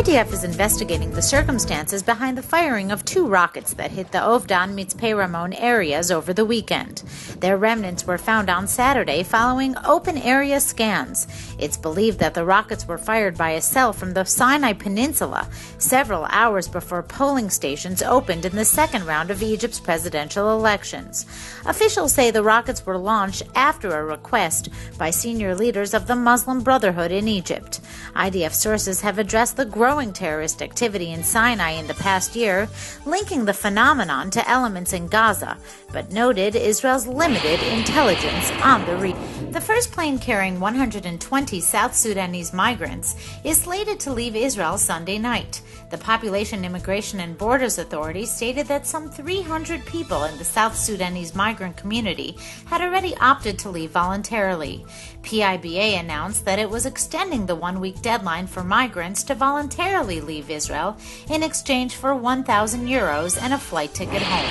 IDF is investigating the circumstances behind the firing of 2 rockets that hit the Ovdan Mitzpeh Ramon areas over the weekend. Their remnants were found on Saturday following open area scans. It's believed that the rockets were fired by a cell from the Sinai Peninsula several hours before polling stations opened in the second round of Egypt's presidential elections. Officials say the rockets were launched after a request by senior leaders of the Muslim Brotherhood in Egypt. IDF sources have addressed the growing terrorist activity in Sinai in the past year, linking the phenomenon to elements in Gaza, but noted Israel's limited intelligence on the region. The first plane carrying 120 South Sudanese migrants is slated to leave Israel Sunday night. The Population, Immigration and Borders Authority stated that some 300 people in the South Sudanese migrant community had already opted to leave voluntarily. PIBA announced that it was extending the one-week deadline for migrants to voluntarily leave Israel in exchange for €1,000 and a flight ticket home.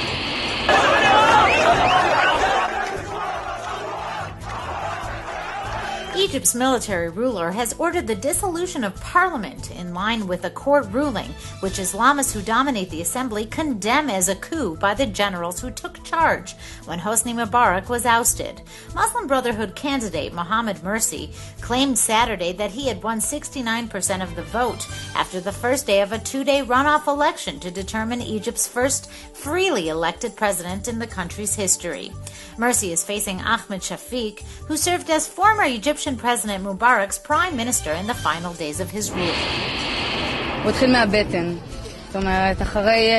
Egypt's military ruler has ordered the dissolution of parliament in line with a court ruling, which Islamists who dominate the assembly condemn as a coup by the generals who took charge when Hosni Mubarak was ousted. Muslim Brotherhood candidate Mohammed Mursi claimed Saturday that he had won 69% of the vote after the first day of a 2-day runoff election to determine Egypt's first freely elected president in the country's history. Mursi is facing Ahmed Shafiq, who served as former Egyptian President Mubarak's prime minister in the final days of his rule. הוא התחיל מהבטן. זאת אומרת, אחרי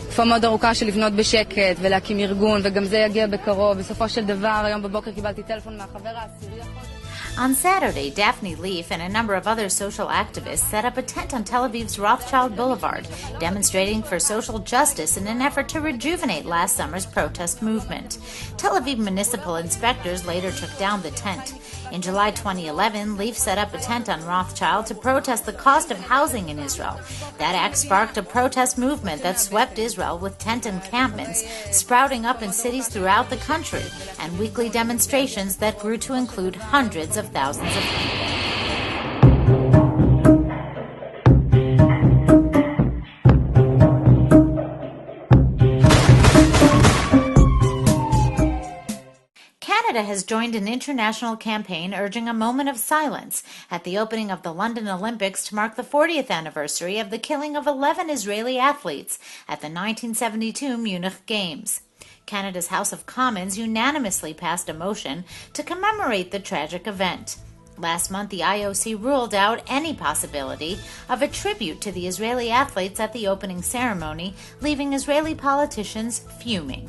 תקופה מאוד ארוכה של לבנות בשקט ולהקים ארגון, וגם זה יגיע בקרוב. בסופו של דבר, היום בבוקר קיבלתי טלפון מהחבר העשירי החודש. On Saturday, Daphne Leaf and a number of other social activists set up a tent on Tel Aviv's Rothschild Boulevard, demonstrating for social justice in an effort to rejuvenate last summer's protest movement. Tel Aviv municipal inspectors later took down the tent. In July 2011, Leaf set up a tent on Rothschild to protest the cost of housing in Israel. That act sparked a protest movement that swept Israel with tent encampments sprouting up in cities throughout the country and weekly demonstrations that grew to include hundreds of thousands of people. Canada has joined an international campaign urging a moment of silence at the opening of the London Olympics to mark the 40th anniversary of the killing of 11 Israeli athletes at the 1972 Munich Games. Canada's House of Commons unanimously passed a motion to commemorate the tragic event. Last month, the IOC ruled out any possibility of a tribute to the Israeli athletes at the opening ceremony, leaving Israeli politicians fuming.